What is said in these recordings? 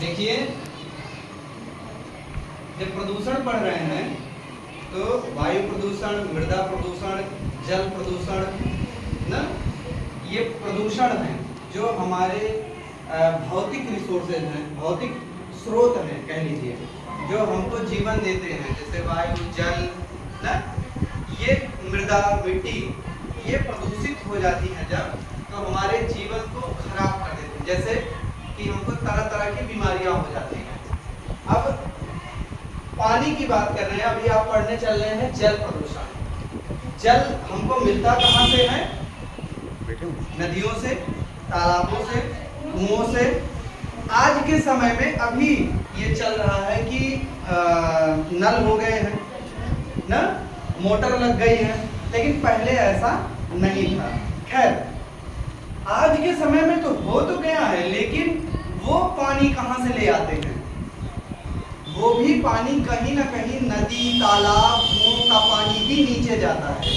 देखिए जब प्रदूषण बढ़ रहे हैं तो वायु प्रदूषण, मृदा प्रदूषण, जल प्रदूषण ना, ये प्रदूषण हैं जो हमारे भौतिक रिसोर्सेज हैं, भौतिक स्रोत हैं कह लीजिए, जो हमको जीवन देते हैं, जैसे वायु, जल ना, ये मृदा, मिट्टी, ये प्रदूषित हो जाती हैं जब, तो हमारे जीवन को खराब कर देते हैं, जैसे कि हमको तरह तरह की बीमारियां हो जाती हैं। अब पानी की बात कर रहे हैं, अभी आप पढ़ने चल रहे हैं जल प्रदूषण। जल हमको मिलता कहाँ से है? नदियों से, तालाबों से, कुओं से। आज के समय में अभी ये चल रहा है कि नल हो गए हैं ना, मोटर लग गई है, लेकिन पहले ऐसा नहीं था। खैर आज के समय में तो हो तो गया है, लेकिन वो पानी कहाँ से ले आते हैं? वो भी पानी कहीं ना कहीं नदी, तालाब, कुओं का पानी ही नीचे जाता है।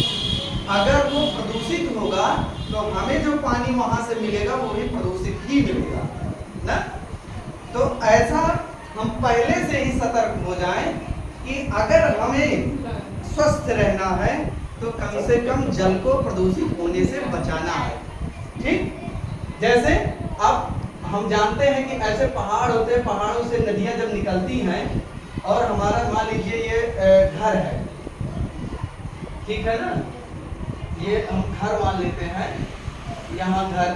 अगर वो प्रदूषित होगा तो हमें जो पानी वहां से मिलेगा वो भी प्रदूषित ही मिलेगा ना। तो ऐसा हम पहले से ही सतर्क हो जाएं कि अगर हमें स्वस्थ रहना है तो कम से कम जल को प्रदूषित होने से बचाना है। ठीक, जैसे अब हम जानते हैं कि ऐसे पहाड़ होते हैं, पहाड़ों से नदियां जब निकलती हैं और हमारा मान लीजिए ये घर है, ठीक है ना, ये हम घर मान लेते हैं, यहाँ घर।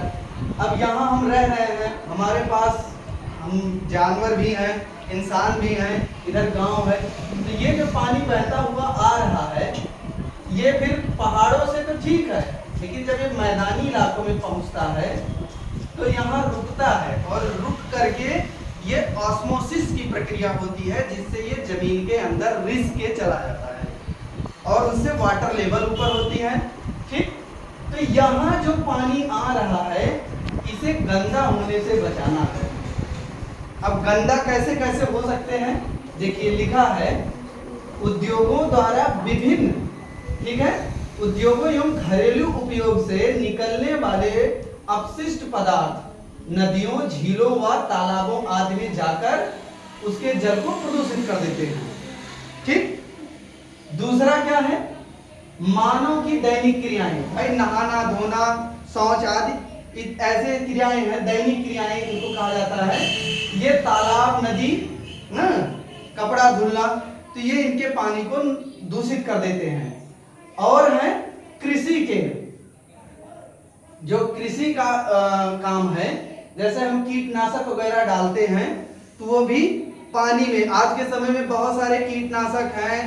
अब यहाँ हम रह रहे हैं, हमारे पास हम जानवर भी हैं, इंसान भी हैं, इधर गांव है, तो ये जो पानी बहता हुआ आ रहा है ये फिर पहाड़ों से तो ठीक है, लेकिन जब ये मैदानी इलाकों में पहुंचता है तो यहाँ रुकता है, और रुक करके ये ऑस्मोसिस की प्रक्रिया होती है, जिससे ये जमीन के अंदर रिस के चला जाता है और उससे वाटर लेवल ऊपर होती है। ठीक, तो यहाँ जो पानी आ रहा है इसे गंदा होने से बचाना है। अब गंदा कैसे कैसे हो सकते हैं? देखिए लिखा है, उद्योगों द्वारा विभिन्न, ठीक है, उद्योगों एवं घरेलू उपयोग से निकलने वाले अपशिष्ट पदार्थ नदियों, झीलों व तालाबों आदि में जाकर उसके जल को प्रदूषित कर देते हैं। ठीक, दूसरा क्या है? मानव की दैनिक क्रियाएं, भाई नहाना, धोना, शौच आदि ऐसे क्रियाएं हैं, दैनिक क्रियाएं इनको कहा जाता है। ये तालाब, नदी ना, कपड़ा धुलना, तो ये इनके पानी को दूषित कर देते हैं। और है कृषि के, जो कृषि का काम है, जैसे हम कीटनाशक वगैरह डालते हैं तो वो भी पानी में, आज के समय में बहुत सारे कीटनाशक हैं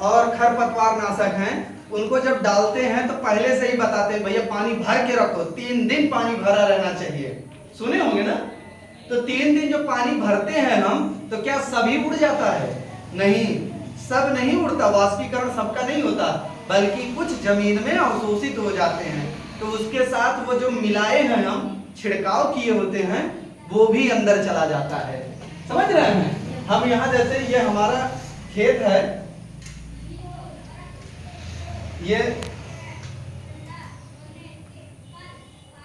और खरपतवार नाशक हैं, उनको जब डालते हैं तो पहले से ही बताते हैं भैया पानी भर के रखो, 3 दिन पानी भरा रहना चाहिए। सुने होंगे ना? तो 3 दिन जो पानी भरते हैं हम, तो क्या सभी उड़ जाता है? नहीं, सब नहीं उड़ता, वाष्पीकरण सबका नहीं होता, बल्कि कुछ जमीन में अवशोषित हो जाते हैं, तो उसके साथ वो जो मिलाए हैं, हम छिड़काव किए होते हैं, वो भी अंदर चला जाता है। समझ रहे हैं? हम यहाँ जैसे ये हमारा खेत है,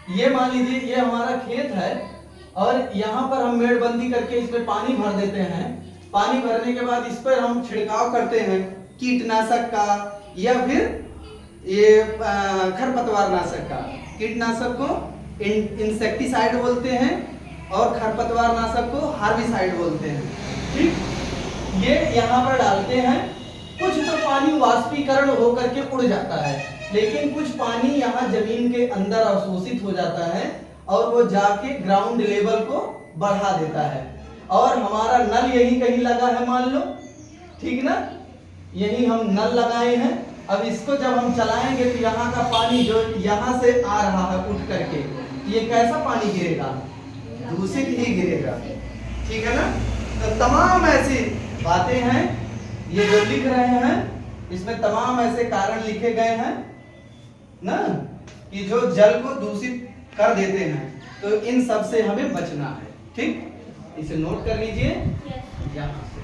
ये मान लीजिए ये हमारा खेत है, और यहाँ पर हम मेड़बंदी करके इसमें पानी भर देते हैं। पानी भरने के बाद इस पर हम छिड़काव करते हैं कीटनाशक का, या फिर ये खरपतवार नाशक का। कीटनाशक को इंसेक्टिसाइड बोलते हैं और खरपतवार नाशक को हार्बिसाइड बोलते हैं। ठीक, ये यहाँ पर डालते हैं। कुछ तो पानी वाष्पीकरण होकर के उड़ जाता है, लेकिन कुछ पानी यहाँ जमीन के अंदर अवशोषित हो जाता है और वो जाके ग्राउंड लेवल को बढ़ा देता है। और हमारा नल यही कहीं लगा है मान लो, ठीक ना, यही हम नल लगाए हैं। अब इसको जब हम चलाएंगे तो यहाँ का पानी जो यहाँ से आ रहा है उठ करके, ये कैसा पानी गिरेगा? दूषित ही गिरेगा। ठीक है ना? तो तमाम ऐसी बातें हैं, ये जो लिख रहे हैं इसमें तमाम ऐसे कारण लिखे गए हैं ना, कि जो जल को दूषित कर देते हैं, तो इन सब से हमें बचना है। ठीक, इसे नोट कर लीजिए यहाँ से।